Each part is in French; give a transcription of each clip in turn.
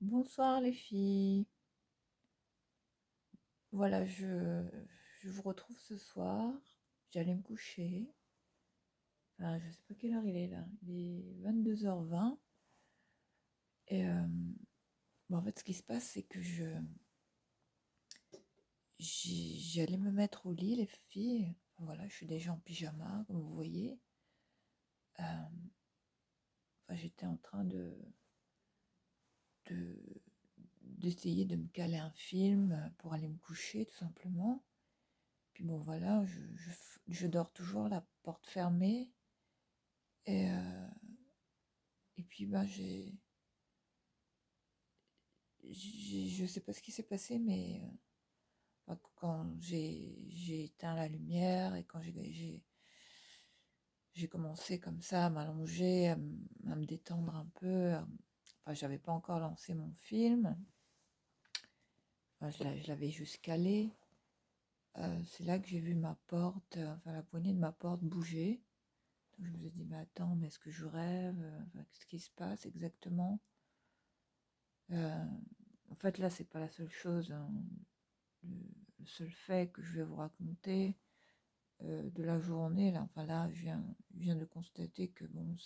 Bonsoir les filles. Voilà, je vous retrouve ce soir. J'allais me coucher. Enfin, je sais pas quelle heure il est là. Il est 22h20. Et bon, en fait, ce qui se passe, c'est que j'allais me mettre au lit, les filles. Voilà, je suis déjà en pyjama, comme vous voyez. Enfin, j'étais en train de- d'essayer de me caler un film pour aller me coucher, tout simplement. Puis bon, voilà, je dors toujours la porte fermée. Et puis ben je sais pas ce qui s'est passé, mais quand j'ai éteint la lumière et quand j'ai commencé comme ça à m'allonger, à me détendre un peu, enfin j'avais pas encore lancé mon film, enfin, je l'avais juste calé. C'est là que j'ai vu ma porte, enfin la poignée de ma porte bouger. Donc je me suis dit, mais attends, mais est-ce que je rêve? Enfin, qu'est-ce qui se passe exactement? Euh, En fait, là, c'est pas la seule chose, hein. Le seul fait que je vais vous raconter de la journée, là, enfin là, je viens de constater que bon,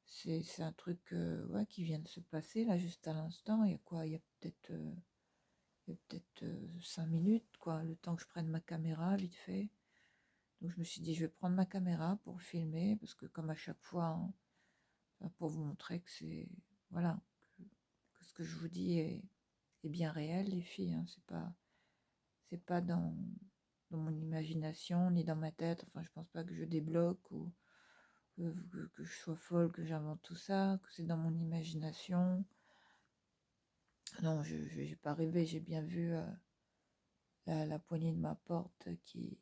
c'est un truc ouais, qui vient de se passer là, juste à l'instant. Il y a quoi? Il y a peut-être 5 minutes, quoi, le temps que je prenne ma caméra vite fait. Donc je me suis dit, je vais prendre ma caméra pour filmer, parce que comme à chaque fois, hein, enfin, pour vous montrer que c'est, voilà, que ce que je vous dis est bien réel, les filles, hein, c'est pas dans mon imagination ni dans ma tête. Enfin, je pense pas que je débloque ou que je sois folle, que j'invente tout ça, que c'est dans mon imagination. Non, je n'ai pas rêvé, j'ai bien vu la poignée de ma porte qui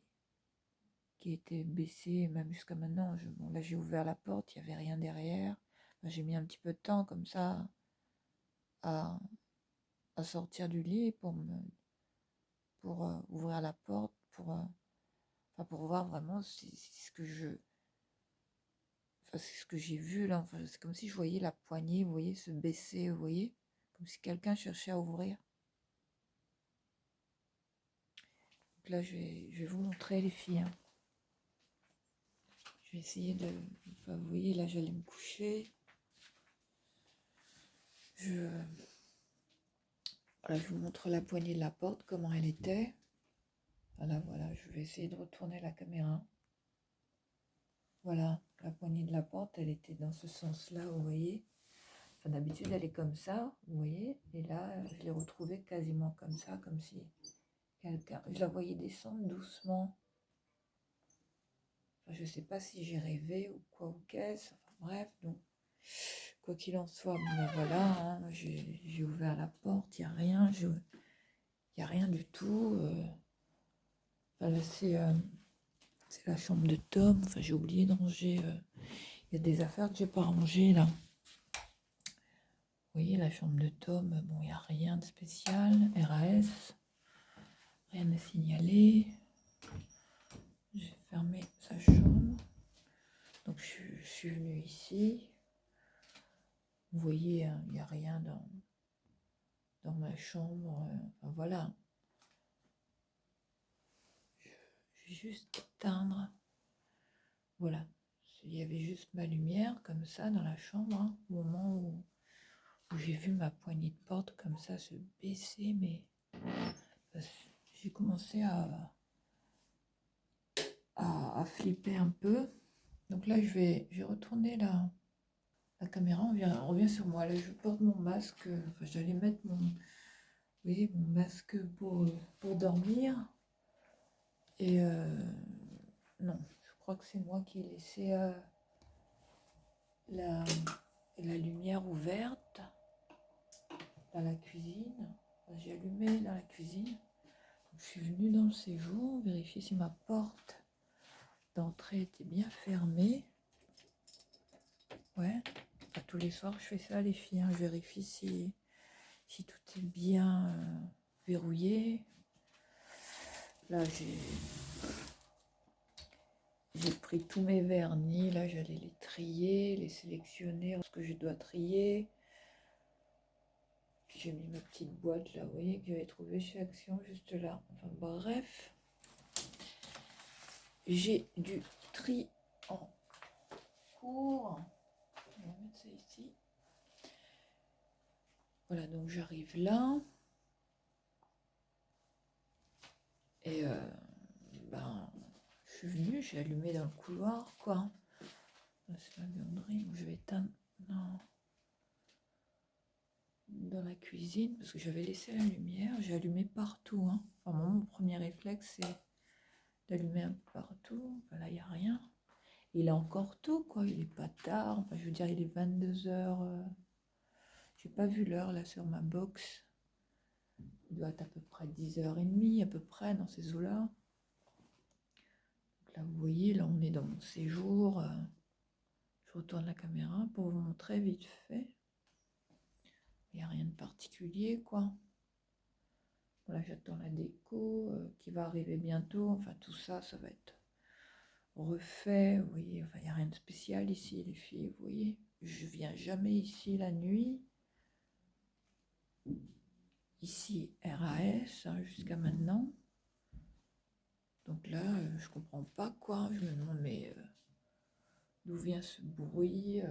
était baissée, même jusqu'à maintenant. Bon, là, j'ai ouvert la porte, il n'y avait rien derrière. Enfin, j'ai mis un petit peu de temps comme ça à, à sortir du lit pour ouvrir la porte, enfin, pour voir vraiment si ce que enfin, c'est ce que j'ai vu là. Enfin, c'est comme si je voyais la poignée, vous voyez, se baisser, vous voyez, comme si quelqu'un cherchait à ouvrir. Donc là, je vais vous montrer les filles, hein. Je vais essayer de. Enfin, vous voyez, là, j'allais me coucher. Je, voilà, je vous montre la poignée de la porte, comment elle était. Voilà, voilà, je vais essayer de retourner la caméra. Voilà, la poignée de la porte, elle était dans ce sens-là, vous voyez. Enfin, d'habitude, elle est comme ça, vous voyez. Et là, je l'ai retrouvée quasiment comme ça, comme si quelqu'un. Je la voyais descendre doucement. Enfin, je ne sais pas si j'ai rêvé ou quoi ou qu'est-ce. Enfin, bref, donc, quoi qu'il en soit, bon, ben voilà, hein, j'ai ouvert la porte, il n'y a rien, y a rien du tout. Enfin, là, c'est la chambre de Tom. Enfin, j'ai oublié de ranger. Il y a des affaires que j'ai pas rangées là. Vous voyez, la chambre de Tom, bon, il n'y a rien de spécial. RAS, rien à signaler. J'ai fermé sa chambre. Donc, je suis venue ici. Vous voyez, hein, il n'y a rien dans ma chambre. Enfin, voilà. Je vais juste éteindre. Voilà. Il y avait juste ma lumière comme ça dans la chambre, hein, au moment où j'ai vu ma poignée de porte comme ça se baisser, mais j'ai commencé à flipper un peu. Donc là, je vais retourner la caméra, on revient sur moi. Là, je porte mon masque, enfin, j'allais mettre vous voyez, mon masque pour dormir. Et non, je crois que c'est moi qui ai laissé la, la lumière ouverte dans la cuisine. Enfin, j'ai allumé dans la cuisine. Donc, je suis venue dans le séjour, vérifier si ma porte d'entrée était bien fermée. Ouais, enfin, tous les soirs je fais ça les filles, hein. Je vérifie si tout est bien verrouillé. Là j'ai pris tous mes vernis, là j'allais les trier, les sélectionner, ce que je dois trier. j'ai mis ma petite boîte là, vous voyez, que j'avais trouvée chez Action, juste là. Enfin bref, j'ai du tri en cours. On va mettre ça ici. Voilà, donc j'arrive là. Et ben, je suis venue, j'ai allumé dans le couloir, quoi. Là, c'est la buanderie, donc je vais éteindre dans la cuisine, parce que j'avais laissé la lumière. J'ai allumé partout, hein. Enfin, mon premier réflexe, c'est d'allumer un peu partout. Enfin, là, il n'y a rien. Il est encore tôt, quoi. Il n'est pas tard. Enfin, je veux dire, il est 22h. J'ai pas vu l'heure, là, sur ma box. Il doit être à peu près 10h30, à peu près, dans ces eaux-là. Donc là, vous voyez, là, on est dans mon séjour. Je retourne la caméra pour vous montrer vite fait. Il n'y a rien de particulier, quoi. Voilà, j'attends la déco qui va arriver bientôt. Enfin, tout ça, ça va être refait. Vous voyez, enfin, il n'y a rien de spécial ici, les filles. Vous voyez, je viens jamais ici la nuit. Ici, RAS, hein, jusqu'à maintenant. Donc là, je comprends pas, quoi. Je me demande, mais d'où vient ce bruit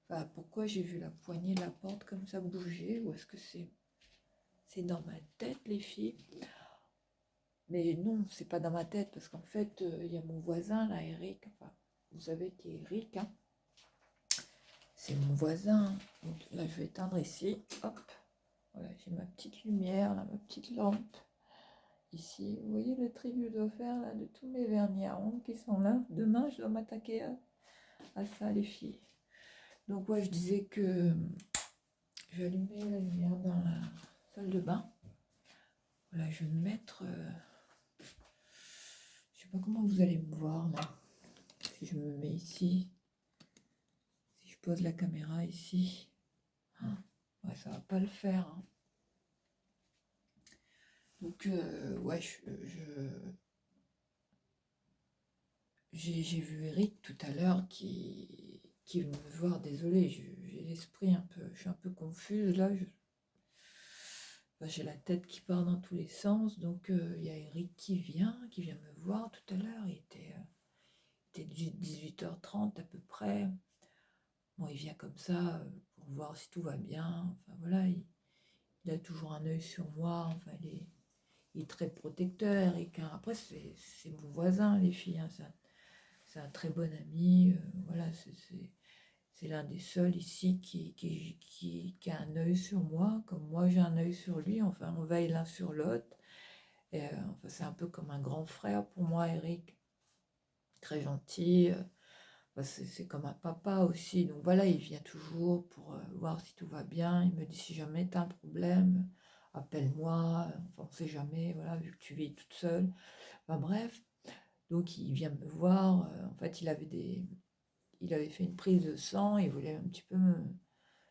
enfin, pourquoi j'ai vu la poignée de la porte comme ça bouger? Ou est-ce que c'est dans ma tête, les filles? Mais non, c'est pas dans ma tête, parce qu'en fait, il y a mon voisin, là, Eric. Enfin, vous savez qui est Eric, hein? C'est mon voisin. Donc là, je vais éteindre ici. Hop. Voilà, j'ai ma petite lumière, là, ma petite lampe. Ici, vous voyez le tri que je dois faire, là, de tous mes vernis à ongles qui sont là. Demain, je dois m'attaquer à ça, les filles. Donc, ouais, je disais que je vais allumer la lumière dans la salle de bain. Voilà, je vais me mettre... je sais pas comment vous allez me voir, là. Si je me mets ici, si je pose la caméra ici, hein, ouais, ça va pas le faire. Hein. Donc, ouais, j'ai vu Eric tout à l'heure qui veut me voir. Désolée, j'ai l'esprit un peu, je suis un peu confuse là. J'ai la tête qui part dans tous les sens. Donc, il y a Eric qui vient me voir tout à l'heure. Il était 18h30 à peu près. Bon, il vient comme ça pour voir si tout va bien. Enfin voilà, il a toujours un œil sur moi. Enfin, il est très protecteur. Eric, hein. Après, c'est mon voisin, les filles. Hein. C'est un très bon ami. Voilà, c'est l'un des seuls ici qui a un œil sur moi, comme moi j'ai un œil sur lui. Enfin, on veille l'un sur l'autre. Et enfin, c'est un peu comme un grand frère pour moi, Eric. Très gentil. C'est comme un papa aussi. Donc voilà, il vient toujours pour voir si tout va bien. Il me dit si jamais tu as un problème, appelle-moi. Enfin, on sait jamais, voilà, vu que tu vis toute seule. Enfin bref, donc il vient me voir. En fait, il avait fait une prise de sang. Il voulait un petit peu me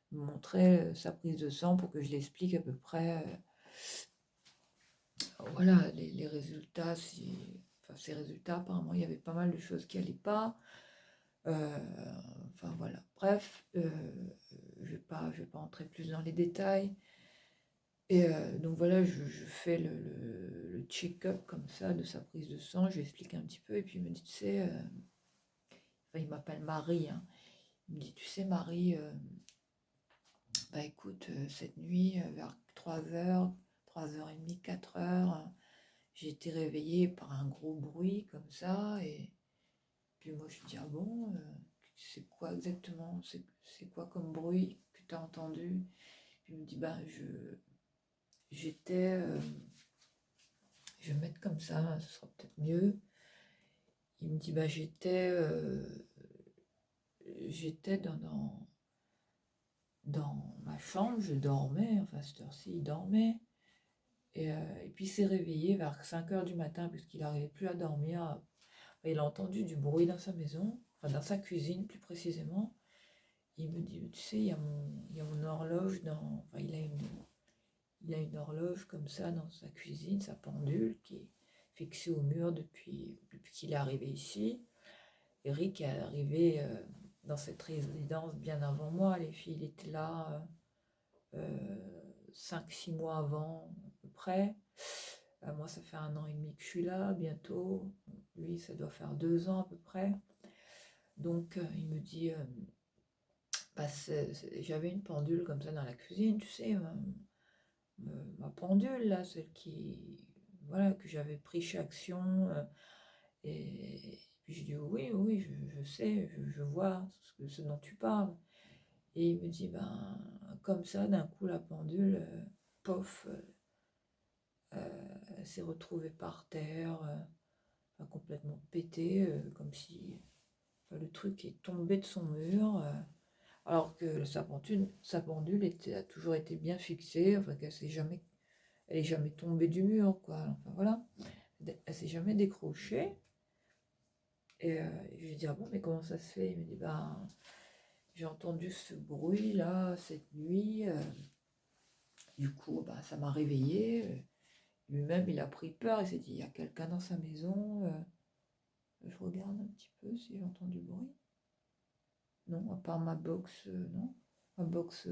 montrer sa prise de sang pour que je l'explique à peu près. Voilà, les résultats. Enfin, ces résultats, apparemment, il y avait pas mal de choses qui n'allaient pas. Enfin voilà, bref, je vais pas entrer plus dans les détails. Et donc voilà, je fais le check-up comme ça de sa prise de sang, je lui explique un petit peu, et puis il me dit, tu sais, enfin il m'appelle Marie, hein. Il me dit, tu sais Marie, bah écoute, cette nuit, vers 3h, 3h30, 4h, j'ai été réveillée par un gros bruit comme ça, et puis moi je lui dis, ah bon, c'est quoi exactement, c'est quoi comme bruit que tu as entendu? Puis il me dit, bah j'étais, je vais mettre comme ça, ce sera peut-être mieux. Il me dit, bah j'étais dans ma chambre, je dormais, enfin cette heure-ci il dormait. Et puis il s'est réveillé vers 5h du matin puisqu'il n'arrivait plus à dormir. Il a entendu du bruit dans sa maison, enfin dans sa cuisine plus précisément. Il me dit, tu sais, il y a mon horloge enfin, il a une horloge comme ça dans sa cuisine, sa pendule, qui est fixée au mur depuis qu'il est arrivé ici. Eric est arrivé dans cette résidence bien avant moi. Les filles, il était là 5-6 mois avant, à peu près. Moi, ça fait 1 an et demi que je suis là, bientôt. Lui, ça doit faire 2 ans à peu près. Donc, il me dit, bah, j'avais une pendule comme ça dans la cuisine, tu sais, ma pendule, là, celle qui, voilà, que j'avais pris chez Action. Et puis je dis, oui, oui, je sais, je vois ce dont tu parles. Et il me dit, ben, comme ça, d'un coup, la pendule, pof, elle s'est retrouvée par terre, enfin, complètement pétée, comme si enfin, le truc est tombé de son mur, alors que sa pendule a toujours été bien fixée, enfin, elle est jamais tombée du mur, quoi. Enfin voilà, elle s'est jamais décrochée. Et je lui dis, ah bon, mais comment ça se fait? Il me dit, ben, j'ai entendu ce bruit là cette nuit. Du coup, bah, ça m'a réveillé. Lui-même, il a pris peur. Il s'est dit, il y a quelqu'un dans sa maison. Je regarde un petit peu si j'entends du bruit. Non, à part ma box, non. Ma box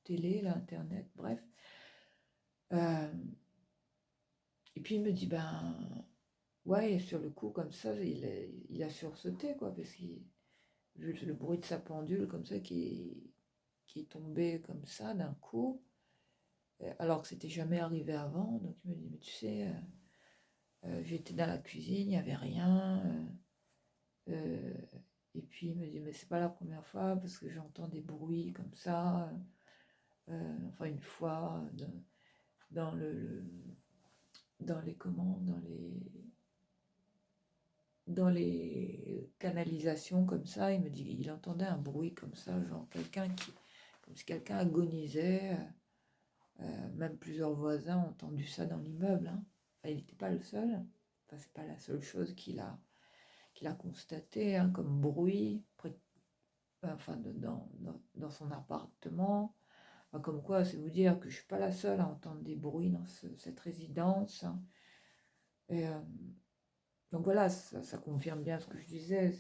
télé, là, internet, bref. Euh, et puis il me dit, ben, ouais, et sur le coup, comme ça, il a sursauté, quoi, parce qu'il vu le bruit de sa pendule, comme ça, qui est tombé comme ça d'un coup. Alors que c'était jamais arrivé avant. Donc il me dit, mais tu sais, j'étais dans la cuisine, il n'y avait rien. Euh, et puis il me dit, mais c'est pas la première fois parce que j'entends des bruits comme ça. Enfin une fois dans dans les comment, dans les canalisations comme ça, il me dit, il entendait un bruit comme ça, genre comme si quelqu'un agonisait. Même plusieurs voisins ont entendu ça dans l'immeuble, hein. Enfin, il n'était pas le seul. Enfin, c'est pas la seule chose qu'il a constaté, hein, comme bruit enfin, dans son appartement. Enfin, comme quoi, c'est vous dire que je suis pas la seule à entendre des bruits dans cette résidence, hein. Et, donc voilà, ça confirme bien ce que je disais.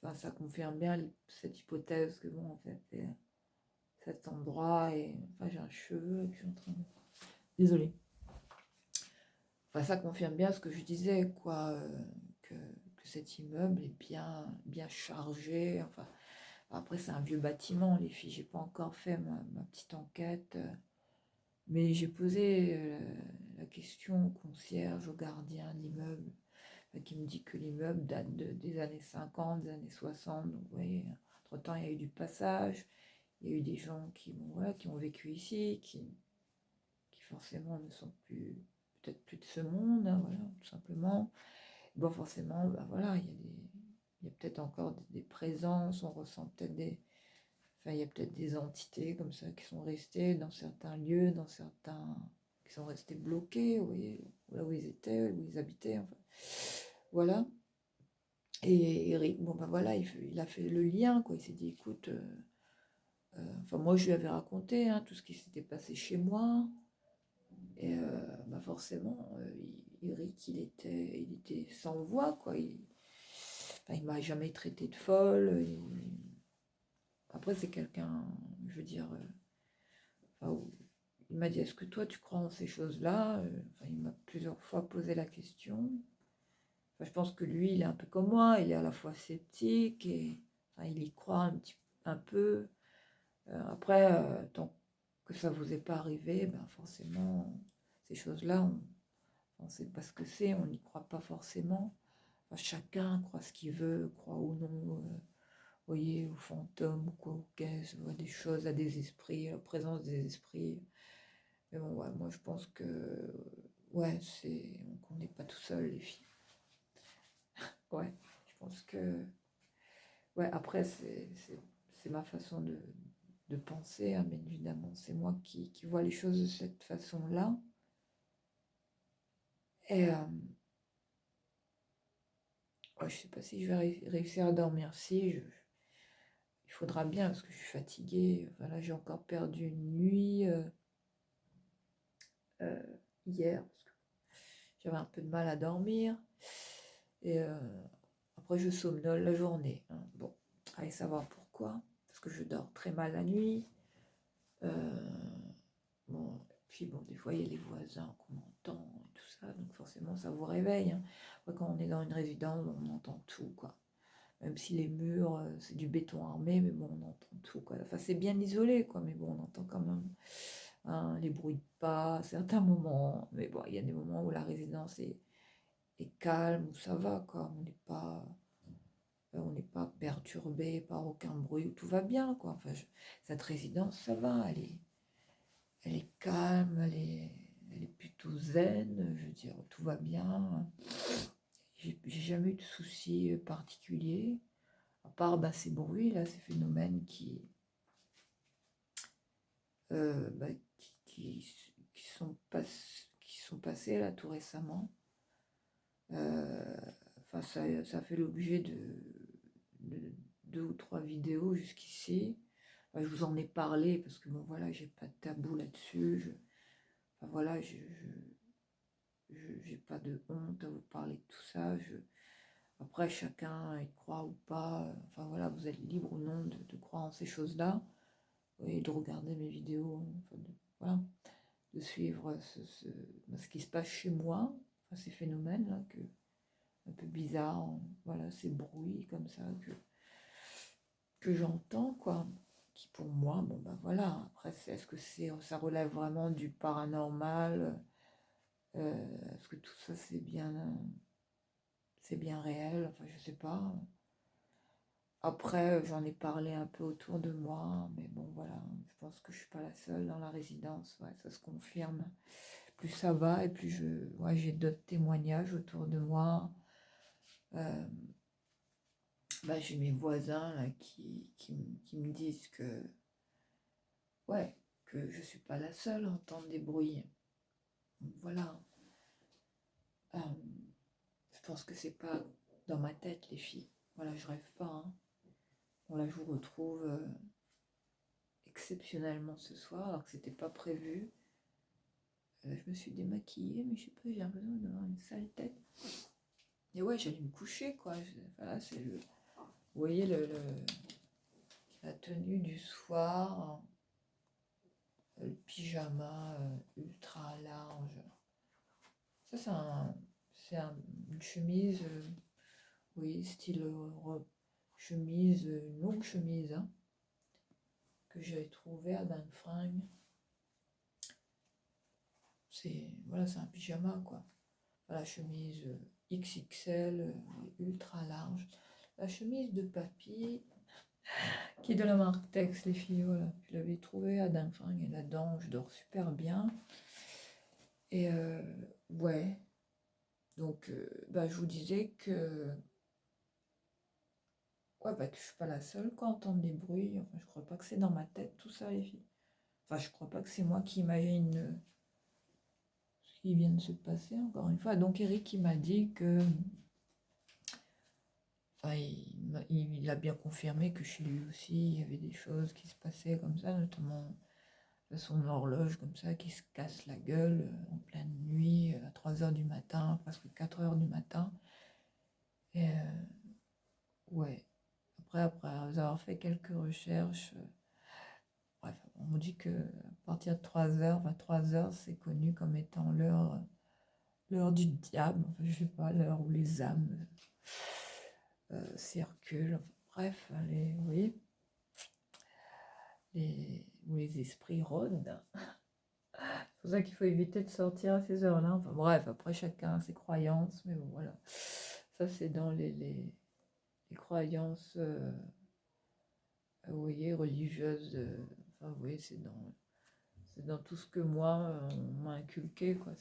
Enfin, ça confirme bien cette hypothèse que bon, en fait, cet endroit et enfin, j'ai un cheveu que je suis en train de... Désolée. Enfin, ça confirme bien ce que je disais, quoi, que cet immeuble est bien chargé. Enfin, après, c'est un vieux bâtiment, les filles. J'ai pas encore fait ma petite enquête, mais j'ai posé la question au concierge, au gardien de l'immeuble, qui me dit que l'immeuble date des années 50, des années 60. Donc, vous voyez, entre-temps, il y a eu du passage. Il y a eu des gens voilà, qui ont vécu ici, qui forcément ne sont plus peut-être plus de ce monde, hein, voilà, tout simplement. Bon, forcément, bah, voilà, il y a peut-être encore des présences, on ressent peut-être enfin, il y a peut-être des entités comme ça qui sont restées dans certains lieux, qui sont restés bloqués, vous voyez, là où ils étaient, où ils habitaient, enfin. Voilà. Et Eric, bon ben voilà, il a fait le lien, quoi. Il s'est dit, écoute, enfin moi je lui avais raconté, hein, tout ce qui s'était passé chez moi. Et bah forcément, Eric, il était sans voix, quoi. Enfin, il m'a jamais traité de folle. Après, c'est quelqu'un, je veux dire, enfin, il m'a dit, est-ce que toi, tu crois en ces choses-là? Enfin, il m'a plusieurs fois posé la question. Enfin, je pense que lui, il est un peu comme moi, il est à la fois sceptique et enfin, il y croit un peu. Après, tant que ça vous est pas arrivé, ben forcément, ces choses-là, on ne sait pas ce que c'est, on n'y croit pas forcément. Enfin, chacun croit ce qu'il veut, croit ou non, voyez, aux fantômes ou quoi, ou qu'est-ce, à des choses, à des esprits, à la présence des esprits. Mais bon, ouais, moi je pense que, ouais, qu'on n'est pas tout seul, les filles. Ouais, je pense que, ouais, après, c'est ma façon de penser, hein, mais évidemment, c'est moi qui vois les choses de cette façon-là. Et ouais, je sais pas si je vais réussir à dormir. Si, il faudra bien parce que je suis fatiguée. Voilà, j'ai encore perdu une nuit euh, hier parce que j'avais un peu de mal à dormir. Et après, je somnole la journée, hein. Bon, allez savoir pourquoi. Parce que je dors très mal la nuit. Euh, bon, puis bon, des fois, il y a les voisins qu'on entend et tout ça, donc forcément, ça vous réveille, hein. Après, quand on est dans une résidence, on entend tout, quoi. Même si les murs, c'est du béton armé, mais bon, on entend tout, quoi. Enfin, c'est bien isolé, quoi, mais bon, on entend quand même, hein, les bruits de pas à certains moments. Mais bon, il y a des moments où la résidence est calme, où ça va, quoi. On n'est pas perturbé par aucun bruit, où tout va bien, quoi. Enfin, cette résidence, ça va, elle est calme, elle est plutôt zen, je veux dire, tout va bien. J'ai jamais eu de soucis particuliers, à part bah, ces bruits, là, ces phénomènes bah, qui sont passés là tout récemment. Enfin, ça fait l'objet de 2 ou 3 vidéos jusqu'ici. Enfin, je vous en ai parlé parce que bon voilà, j'ai pas de tabou là-dessus. Enfin voilà, j'ai pas de honte à vous parler de tout ça. Après, chacun y croit ou pas. Enfin voilà, vous êtes libre ou non de croire en ces choses-là et de regarder mes vidéos. Enfin, voilà, de suivre ce qui se passe chez moi, enfin, ces phénomènes-là un peu bizarres, voilà, ces bruits comme ça que j'entends, quoi. Qui pour moi, bon ben voilà, après, est-ce que ça relève vraiment du paranormal? Est-ce que tout ça c'est bien réel? Enfin, je sais pas. Après, j'en ai parlé un peu autour de moi, mais bon, voilà, je pense que je suis pas la seule dans la résidence, ouais, ça se confirme. Plus ça va, et plus ouais, j'ai d'autres témoignages autour de moi. Euh, Bah, j'ai mes voisins là, qui me disent ouais, que je suis pas la seule à entendre des bruits. Donc, voilà. Euh, je pense que c'est pas dans ma tête, les filles. Voilà, je rêve pas, hein. Bon, là, je vous retrouve exceptionnellement ce soir, alors que c'était pas prévu. Je me suis démaquillée, mais je sais pas, j'ai l'impression d'avoir une sale tête. Et ouais, j'allais me coucher, quoi. Voilà, c'est le. Vous voyez la tenue du soir, le pyjama ultra large. Ça, une chemise, oui, style chemise, une longue chemise, hein, que j'avais trouvée à Danfring. Voilà, c'est un pyjama, quoi. La chemise XXL, ultra large. La chemise de papy, qui est de la marque Tex, les filles, voilà. Je l'avais trouvée à Danfring et là-dedans, je dors super bien. Et ouais, donc bah, je vous disais que ouais, bah, que je suis pas la seule quoi, à entendre des bruits. Enfin, je crois pas que c'est dans ma tête tout ça, les filles. Enfin, je crois pas que c'est moi qui imagine ce qui vient de se passer, encore une fois. Donc, Eric, il m'a dit que. Enfin, il a bien confirmé que chez lui aussi, il y avait des choses qui se passaient comme ça, notamment son horloge comme ça qui se casse la gueule en pleine nuit, à 3 heures du matin, presque 4 heures du matin. Et ouais. Après avoir fait quelques recherches, bref, on me dit que à partir de 3 heures, 23 heures, c'est connu comme étant l'heure du diable, enfin, je sais pas, l'heure où les âmes circulent, enfin, bref, vous voyez, où les esprits rôdent. C'est pour ça qu'il faut éviter de sortir à ces heures-là. Enfin bref, après chacun a ses croyances, mais bon voilà. Ça c'est dans les croyances, vous voyez, religieuses. Enfin vous voyez, c'est dans tout ce que moi, on m'a inculqué, quoi.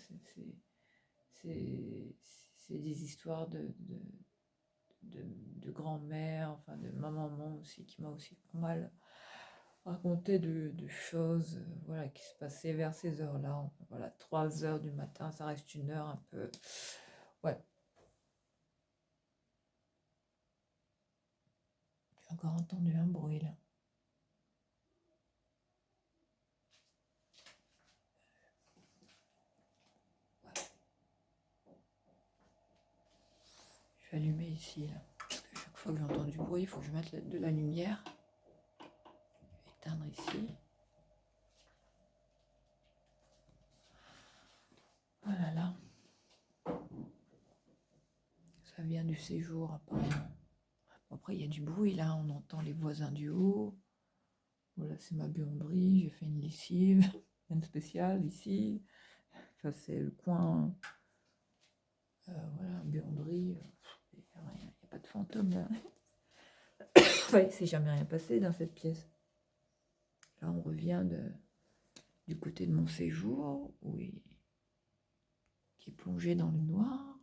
C'est des histoires de grand-mère, enfin de ma maman aussi, qui m'a aussi pas mal raconté de choses, voilà, qui se passaient vers ces heures-là. Enfin, voilà, 3 heures du matin, ça reste une heure un peu. Ouais, j'ai encore entendu un bruit là. Ouais. Je vais allumer ici là. Parce que chaque fois que j'entends du bruit, il faut que je mette de la lumière. Je vais éteindre ici. vient du séjour apparemment. Après, il y a du bruit là, on entend les voisins du haut. Voilà, c'est ma buanderie, j'ai fait une lessive, une spéciale ici. Ça, c'est le coin, voilà, buanderie. Il n'y a pas de fantôme là. Enfin, il s'est jamais rien passé dans cette pièce. Là, on revient du côté de mon séjour, qui est plongé dans le noir.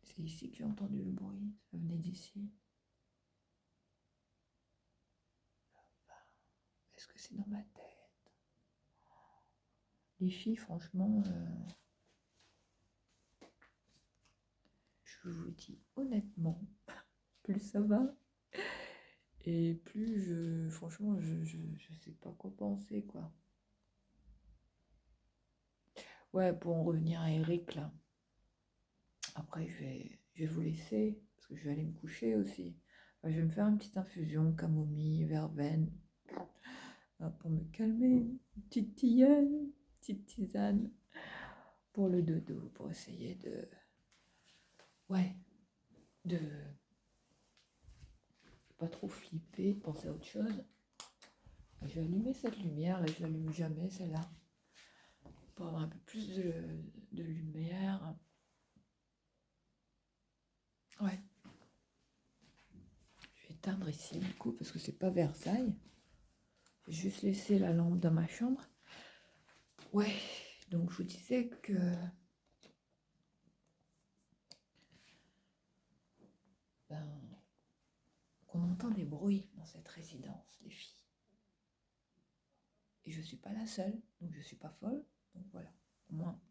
C'est ici que j'ai entendu le bruit, ça venait d'ici. Est-ce que c'est dans ma tête? Les filles, franchement, je vous dis honnêtement, plus ça va, et plus franchement, je sais pas quoi penser, quoi. Ouais, pour en revenir à Eric, là. Après, je vais vous laisser, parce que je vais aller me coucher aussi. Enfin, je vais me faire une petite infusion, camomille, verveine, pour me calmer. Une petite tisane, une petite tisane, pour le dodo, pour essayer ouais, de pas trop flipper, de penser à autre chose. Je vais allumer cette lumière, là, je l'allume jamais, celle-là, pour avoir un peu plus de lumière. Ouais. Je vais éteindre ici, du coup, parce que c'est pas Versailles. J'ai juste laissé la lampe dans ma chambre. Ouais, donc je vous disais qu'on entend des bruits dans cette résidence, les filles. Et je suis pas la seule, donc je suis pas folle. Donc voilà, au moins,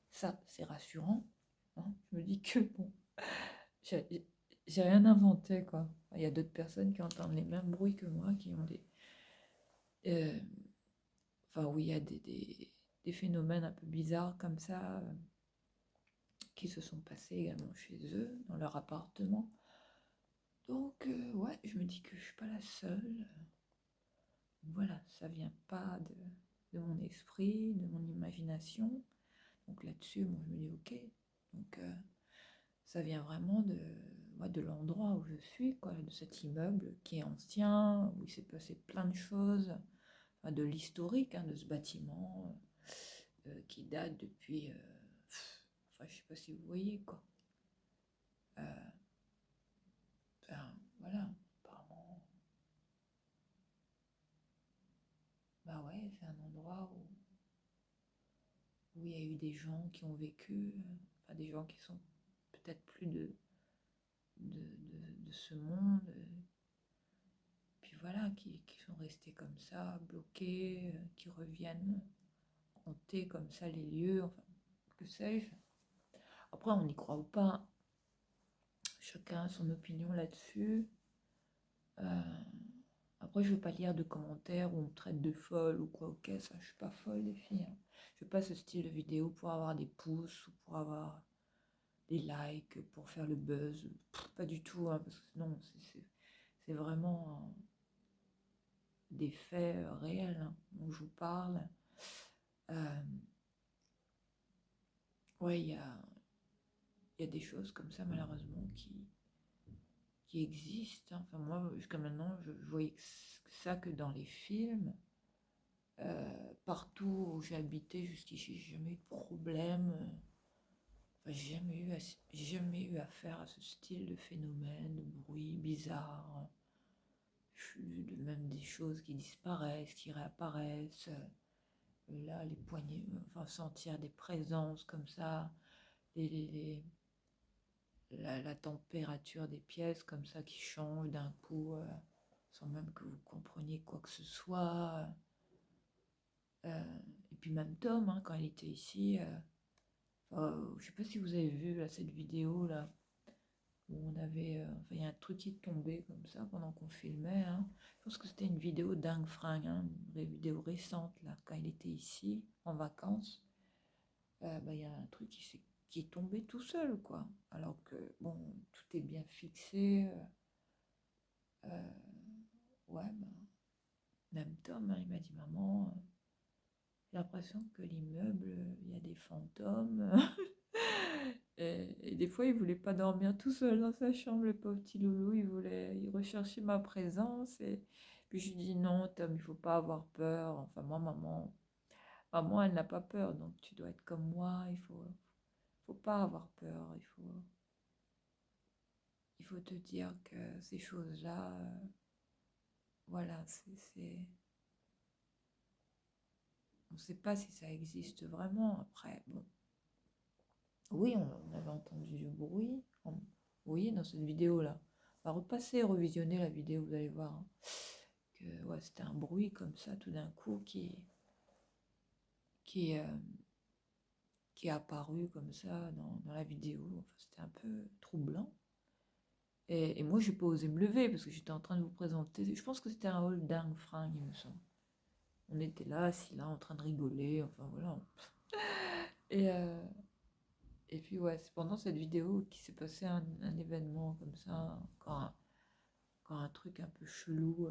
ça, c'est rassurant. Hein. Je me dis que bon, j'ai rien inventé, quoi. Il y a d'autres personnes qui entendent les mêmes bruits que moi, qui ont euh, enfin, où il y a des phénomènes un peu bizarres comme ça, qui se sont passés également chez eux, dans leur appartement. Donc, ouais, je me dis que je suis pas la seule. Voilà, ça vient pas de mon esprit, de mon imagination. Donc là-dessus, moi, je me dis ok. Donc, ça vient vraiment de l'endroit où je suis, quoi, de cet immeuble qui est ancien, où il s'est passé plein de choses, enfin, de l'historique, hein, de ce bâtiment qui date depuis, enfin, je sais pas si vous voyez, quoi. Enfin, voilà, apparemment, bah ouais, c'est un endroit où il y a eu des gens qui ont vécu, enfin des gens qui sont peut-être plus de ce monde, puis voilà, qui sont restés comme ça, bloqués, qui reviennent hanter comme ça les lieux, enfin, que sais-je. Après, on y croit ou pas, chacun a son opinion là-dessus. Après, je ne veux pas lire de commentaires où on me traite de folle ou quoi, ok, ça, je suis pas folle, les filles. Hein. Je veux pas ce style de vidéo pour avoir des pouces ou pour avoir des likes, pour faire le buzz. Pas du tout, hein, parce que non, c'est vraiment des faits réels hein, dont je vous parle. Ouais, il y a des choses comme ça, malheureusement, qui existent. Hein. Enfin, moi, jusqu'à maintenant, je voyais que ça que dans les films. Partout où j'ai habité jusqu'ici, j'ai jamais eu de problème. Enfin, j'ai jamais eu affaire à ce style de phénomène, de bruit bizarre. Même des choses qui disparaissent, qui réapparaissent. Là, les poignées, enfin, sentir des présences comme ça, la température des pièces comme ça qui change d'un coup, sans même que vous compreniez quoi que ce soit. Et puis même Tom, hein, quand il était ici, je sais pas si vous avez vu là, cette vidéo là, où on avait, enfin il y a un truc qui est tombé comme ça pendant qu'on filmait. Hein. Je pense que c'était une vidéo dingue fringue, hein, une vidéo récente là, quand il était ici en vacances. Bah, il y a un truc qui est tombé tout seul, quoi. Alors que bon, tout est bien fixé. Ouais, bah, même Tom, hein, il m'a dit maman. J'ai l'impression que l'immeuble, il y a des fantômes. Et des fois, il voulait pas dormir tout seul dans sa chambre, le pauvre petit loulou. Il recherchait ma présence. Et puis je lui dis non, Tom, il faut pas avoir peur. Enfin, moi, maman, elle n'a pas peur, donc tu dois être comme moi. Faut pas avoir peur. Il faut te dire que ces choses-là, voilà, on ne sait pas si ça existe vraiment. Après, bon, oui, on avait entendu du bruit. Oui, dans cette vidéo-là. On va repasser, revisionner la vidéo, vous allez voir, hein, que ouais, c'était un bruit comme ça, tout d'un coup, qui, euh, qui est apparu comme ça dans la vidéo. Enfin, c'était un peu troublant. Et moi, j'ai pas osé me lever parce que j'étais en train de vous présenter. Je pense que c'était un hall dingue fringue, il me semble. On était là, assis là, en train de rigoler. Enfin, voilà. Et, euh, et puis, ouais, c'est pendant cette vidéo qu'il s'est passé un événement comme ça, encore un truc un peu chelou,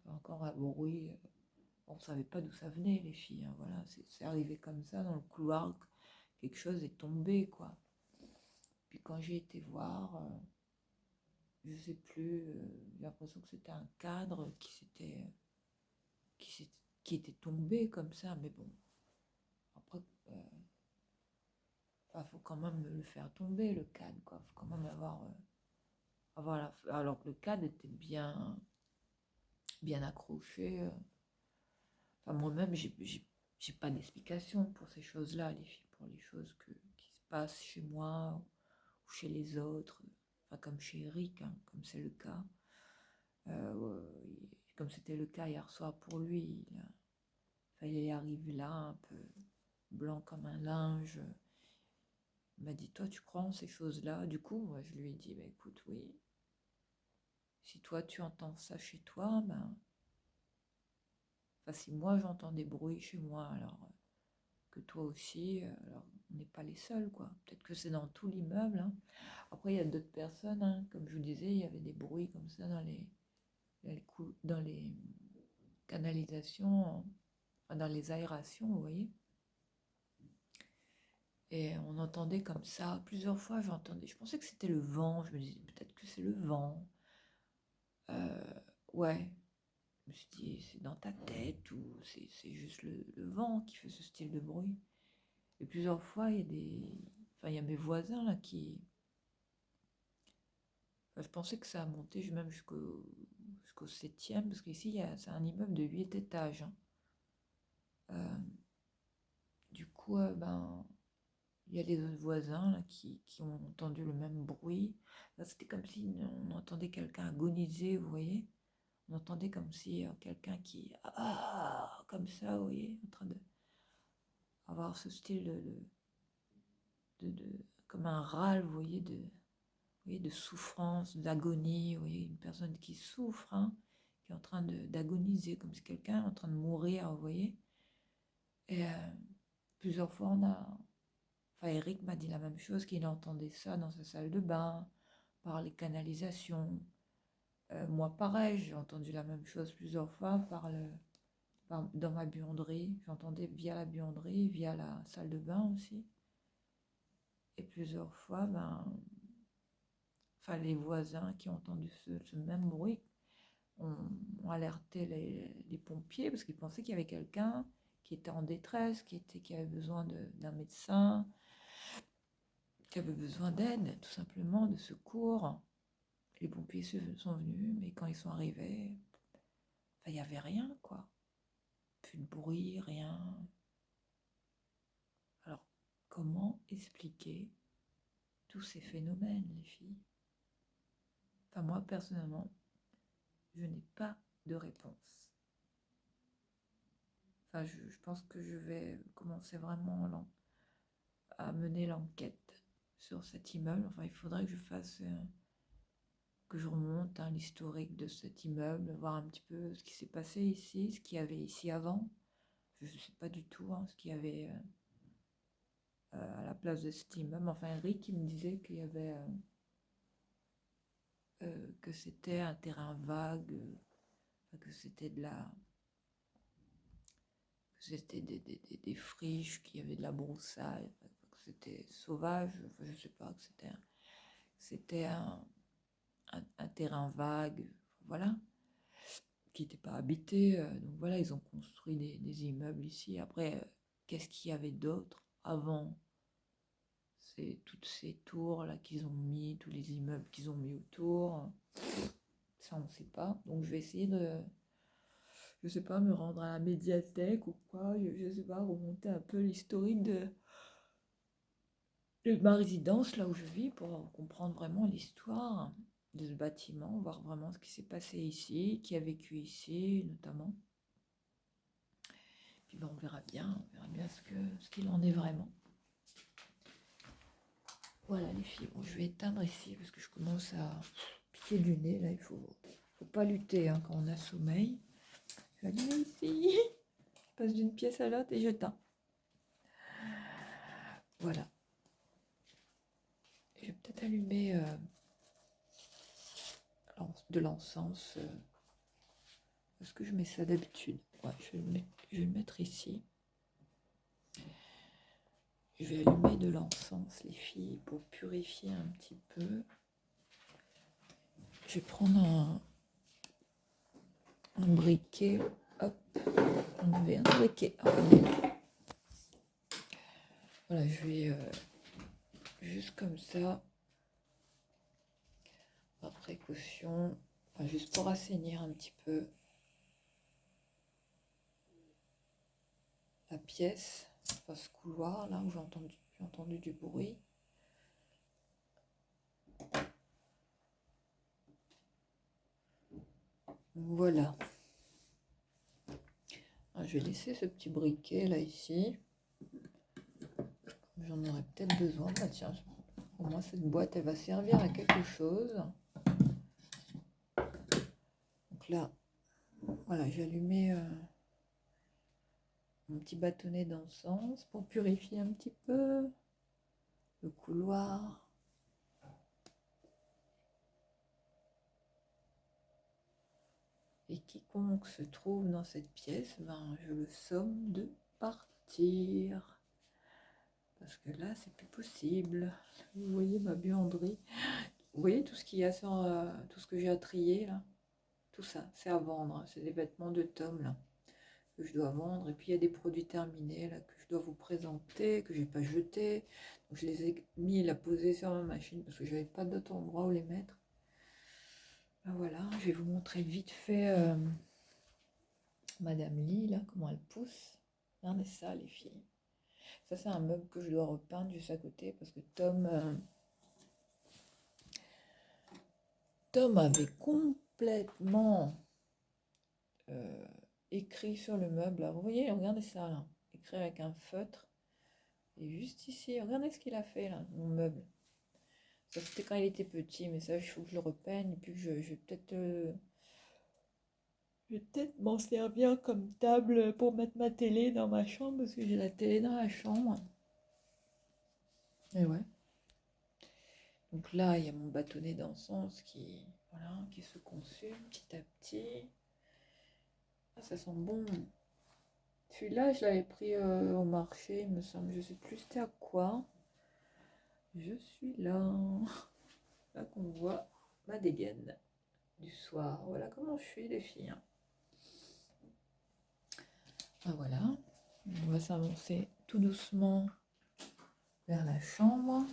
encore un bruit. On ne savait pas d'où ça venait, les filles. Hein, voilà, c'est arrivé comme ça dans le couloir. Quelque chose est tombé, quoi. Puis quand j'ai été voir, je sais plus, j'ai l'impression que c'était un cadre qui, qui était tombé comme ça. Mais bon, après, faut quand même le faire tomber, le cadre, quoi. Faut quand même avoir alors que le cadre était bien accroché. Enfin, moi-même, j'ai pas d'explication pour ces choses-là, les filles, pour les choses qui se passent chez moi ou chez les autres. Enfin, comme chez Eric, hein, comme c'est le cas. Comme c'était le cas hier soir pour lui, enfin, il arrive là, un peu blanc comme un linge. Il m'a dit, toi, tu crois en ces choses-là? Du coup, moi, je lui ai dit, bah, écoute, oui, si toi, tu entends ça chez toi, ben, enfin, si moi, j'entends des bruits chez moi, alors que toi aussi, alors on n'est pas les seuls, quoi. Peut-être que c'est dans tout l'immeuble. Hein. Après, il y a d'autres personnes, hein, comme je vous disais, il y avait des bruits comme ça dans les canalisations, enfin, dans les aérations, vous voyez. Et on entendait comme ça, plusieurs fois j'entendais, je pensais que c'était le vent, je me disais peut-être que c'est le vent. Ouais, je me suis dit c'est dans ta tête ou c'est juste le vent qui fait ce style de bruit. Et plusieurs fois, il y a mes voisins là enfin, je pensais que ça a monté même jusqu'au septième, parce qu'ici c'est un immeuble de 8 étages. Hein. Euh, du coup, ben, il y a les autres voisins là, qui ont entendu le même bruit. C'était comme si on entendait quelqu'un agoniser, vous voyez. On entendait comme si quelqu'un qui... Ah, comme ça, vous voyez, en train de avoir ce style comme un râle, vous voyez, de souffrance, d'agonie, vous voyez, une personne qui souffre, hein, qui est en train d'agoniser, comme si quelqu'un est en train de mourir, vous voyez. Et plusieurs fois, enfin, Eric m'a dit la même chose, qu'il entendait ça dans sa salle de bain, par les canalisations. Moi, pareil, j'ai entendu la même chose plusieurs fois dans ma buanderie. J'entendais via la buanderie, via la salle de bain aussi. Et plusieurs fois, ben, enfin, les voisins qui ont entendu ce même bruit ont alerté les pompiers parce qu'ils pensaient qu'il y avait quelqu'un qui était en détresse, qui avait besoin d'un médecin, qui avait besoin d'aide, tout simplement, de secours. Les pompiers sont venus, mais quand ils sont arrivés, enfin, il n'y avait rien, quoi. Plus de bruit, rien. Alors, comment expliquer tous ces phénomènes, les filles? Enfin, moi, personnellement, je n'ai pas de réponse. Enfin, je pense que je vais commencer vraiment à mener l'enquête sur cet immeuble. Enfin, il faudrait que je fasse, que je remonte hein, l'historique de cet immeuble, voir un petit peu ce qui s'est passé ici, ce qu'il y avait ici avant. Je ne sais pas du tout hein, ce qu'il y avait à la place de cet immeuble. Enfin, Eric, il me disait qu'il y avait... que c'était un terrain vague, que c'était que c'était des friches, qu'il y avait de la broussaille, que c'était sauvage, enfin, je sais pas, que c'était un terrain vague, voilà, qui n'était pas habité. Donc voilà, ils ont construit des immeubles ici. Après, qu'est-ce qu'il y avait d'autre avant? C'est toutes ces tours là qu'ils ont mis, tous les immeubles qu'ils ont mis autour. Ça, on ne sait pas. Donc je vais essayer de, je sais pas, me rendre à la médiathèque ou quoi. Je sais pas, remonter un peu l'historique de ma résidence, là où je vis, pour comprendre vraiment l'histoire de ce bâtiment, voir vraiment ce qui s'est passé ici, qui a vécu ici, notamment. Puis ben, on verra bien ce qu'il en est vraiment. Voilà les filles, bon, je vais éteindre ici parce que je commence à piquer du nez. Là, il faut pas lutter hein, quand on a sommeil. Je vais allumer ici, je passe d'une pièce à l'autre et j'éteins. Voilà. Je vais peut-être allumer de l'encens. Est-ce que je mets ça d'habitude? Ouais, je vais le mettre ici. Je vais allumer de l'encens, les filles, pour purifier un petit peu. Je vais prendre un briquet. Hop, enlever un briquet. Voilà, je vais juste comme ça, par précaution, enfin, juste pour assainir un petit peu la pièce, enfin, ce couloir là où j'ai entendu du bruit. Voilà. Je vais laisser ce petit briquet là ici. J'en aurais peut-être besoin. Bah tiens, au moins cette boîte elle va servir à quelque chose. Donc là, voilà, j'ai allumé mon petit bâtonnet d'encens pour purifier un petit peu le couloir. Et quiconque se trouve dans cette pièce, ben, je le somme de partir. Parce que là, c'est plus possible. Vous voyez ma buanderie. Vous voyez tout ce qu'il y a sur tout ce que j'ai à trier là. Tout ça, c'est à vendre. C'est des vêtements de Tom là que je dois vendre. Et puis il y a des produits terminés là que je dois vous présenter, que j'ai pas jetés. Donc je les ai mis là posés sur ma machine parce que j'avais pas d'autre endroit où les mettre. Ben voilà, je vais vous montrer vite fait Madame Lee là, comment elle pousse. Regardez ça les filles. Ça c'est un meuble que je dois repeindre juste à côté parce que Tom avait complètement écrit sur le meuble. Là. Vous voyez, regardez ça là. Écrit avec un feutre. Et juste ici, regardez ce qu'il a fait là, mon meuble. Ça c'était quand il était petit, mais ça il faut que je le repeigne. Et puis je vais peut-être m'en servir comme table pour mettre ma télé dans ma chambre parce que j'ai la télé dans la chambre. Et ouais. Donc là, il y a mon bâtonnet d'encens qui se consume petit à petit. Ah, ça sent bon. Celui-là, je l'avais pris au marché, il me semble. Je sais plus c'était à quoi. Je suis là. Là qu'on voit ma dégaine du soir. Voilà comment je suis, les filles. Hein. Ah, voilà. On va s'avancer tout doucement vers la chambre.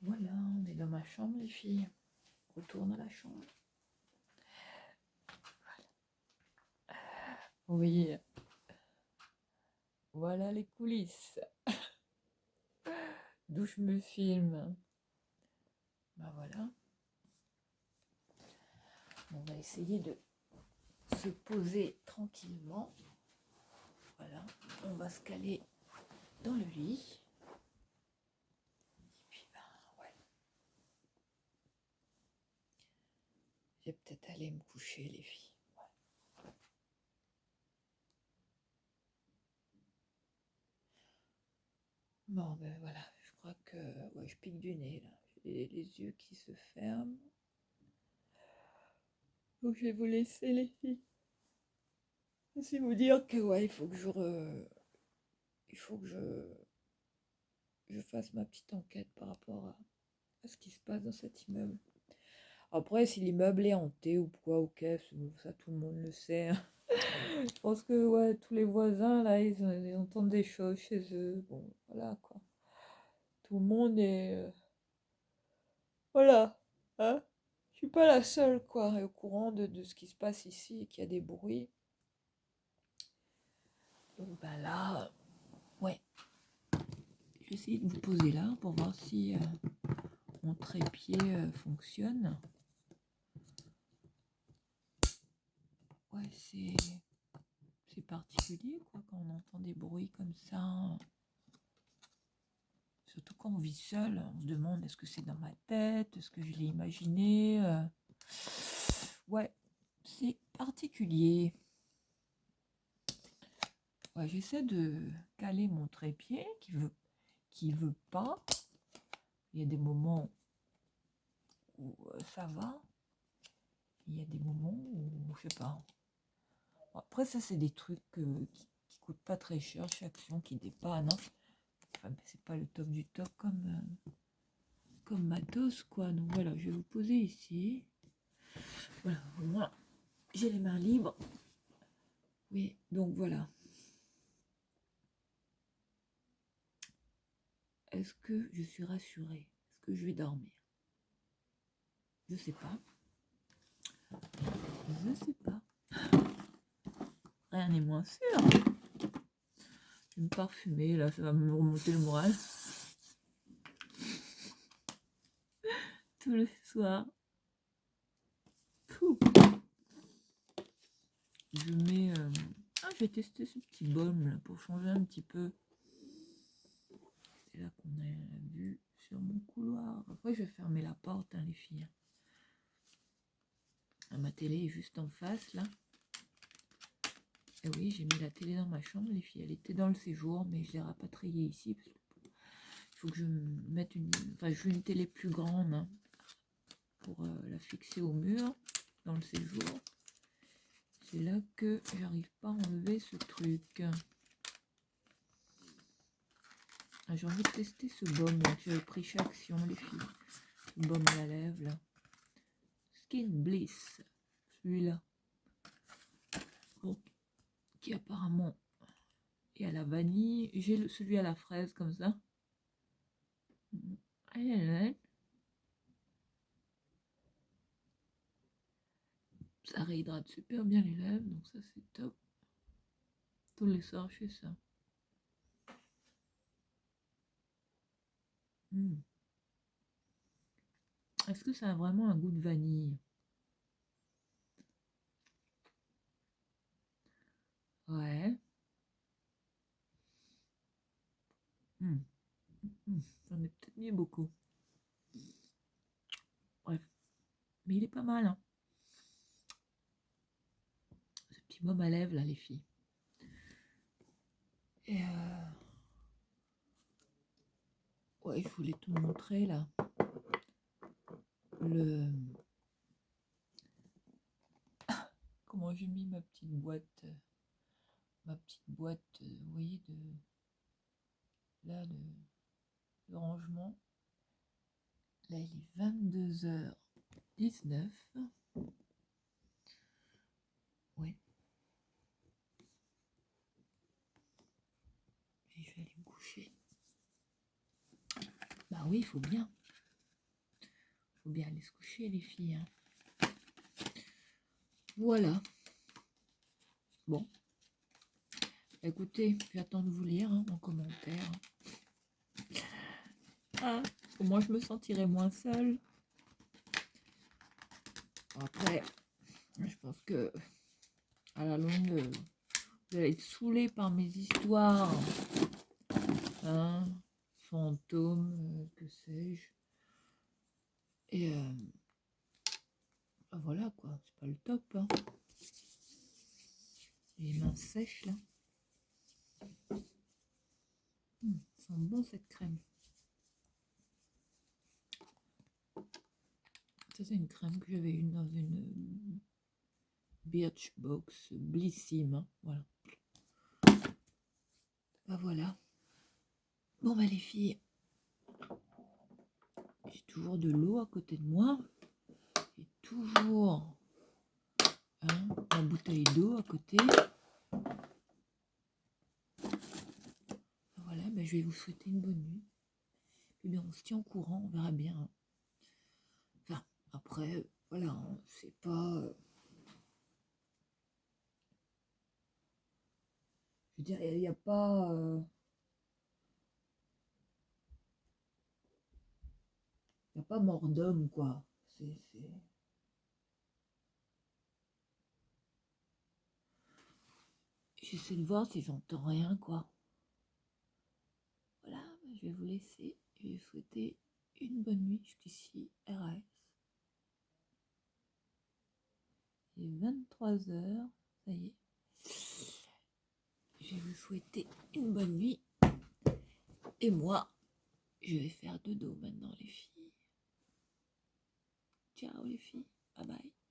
Voilà, on est dans ma chambre, les filles. Retourne à la chambre. Oui. Voilà les coulisses. D'où je me filme. Ben voilà. On va essayer de se poser tranquillement. Voilà. On va se caler dans le lit. Et puis, ben, ouais. Je vais peut-être aller me coucher, les filles. Ouais. Bon, ben voilà. Je crois que ouais, je pique du nez, là. J'ai les yeux qui se ferment. Donc, je vais vous laisser, les filles. C'est vous dire que, ouais, il faut que il faut que je fasse ma petite enquête par rapport à ce qui se passe dans cet immeuble. Après, si l'immeuble est hanté ou quoi, ok, ça tout le monde le sait, hein. Je pense que ouais, tous les voisins là, ils entendent des choses chez eux. Bon, voilà quoi. Tout le monde est. Voilà. Hein? Je suis pas la seule quoi, au courant de ce qui se passe ici et qu'il y a des bruits. Donc ben là, ouais. Je vais essayer de vous poser là pour voir si mon trépied fonctionne. Ouais, c'est particulier quoi quand on entend des bruits comme ça. Surtout quand on vit seul, on se demande est-ce que c'est dans ma tête, est-ce que je l'ai imaginé. Ouais, c'est particulier. Ouais, j'essaie de caler mon trépied qui veut pas. Il y a des moments où ça va. Il y a des moments où je sais pas. Après ça c'est des trucs qui coûtent pas très cher, chaque action qui dépanne. Hein. Enfin, c'est pas le top du top comme matos quoi. Donc voilà, je vais vous poser ici. Voilà, au moins j'ai les mains libres. Oui, donc voilà. Est-ce que je suis rassurée? Est-ce que je vais dormir? Je sais pas. Je sais pas. Rien n'est moins sûr. Je vais me parfumer, là, ça va me remonter le moral. Tout le soir. Pouh. Je mets... je vais tester ce petit baume là, pour changer un petit peu. C'est là qu'on a vu sur mon couloir. Après, je vais fermer la porte, hein, les filles. Ma télé est juste en face, là. Et oui, j'ai mis la télé dans ma chambre, les filles. Elle était dans le séjour, mais je l'ai rapatriée ici. Parce que il faut que je mette une... Enfin, je veux une télé plus grande, hein, pour la fixer au mur dans le séjour. C'est là que j'arrive pas à enlever ce truc. Ah, j'ai envie de tester ce baume là que j'avais pris chez Action, les filles. Ce baume à la lèvre là. Skin Bliss. Celui-là. Bon, qui apparemment est à la vanille. J'ai celui à la fraise comme ça. Ça réhydrate super bien les lèvres, donc ça c'est top. Tous les soirs je fais ça. Est-ce que ça a vraiment un goût de vanille? Ouais. J'en ai peut-être mis beaucoup. Bref. Mais il est pas mal, hein. Ce petit baume à lèvres, là, les filles. Et ouais, je voulais tout montrer, là. Comment j'ai mis ma petite boîte, vous voyez, de rangement. Là, il est 22h19. Ouais. Et je vais aller me coucher. Bah oui, il faut bien. Il faut bien aller se coucher, les filles. Hein. Voilà. Bon. Écoutez, j'attends de vous lire en commentaire. Ah, moi, je me sentirais moins seule. Après, je pense que à la longue, vous allez être saoulés par mes histoires. Hein, fantômes, que sais-je. Et ben voilà quoi, c'est pas le top. Hein. Les mains sèches là. Ça sent bon cette crème. Ça c'est une crème que j'avais une dans une Birchbox Blissim. Hein. Voilà. Ben voilà. Bon, bah les filles, j'ai toujours de l'eau à côté de moi. J'ai toujours ma bouteille d'eau à côté. Voilà, bah, je vais vous souhaiter une bonne nuit. Et bien, on se tient au courant, on verra bien. Enfin, après, voilà, hein, c'est pas... je veux dire, il n'y a pas... il n'y a pas mort d'homme, quoi. J'essaie de voir si j'entends rien, quoi. Voilà, bah, je vais vous laisser. Je vais vous souhaiter une bonne nuit jusqu'ici, RAS. Il est 23h, ça y est. Je vais vous souhaiter une bonne nuit. Et moi, je vais faire dodo maintenant, les filles. Ciao, les filles. Bye bye.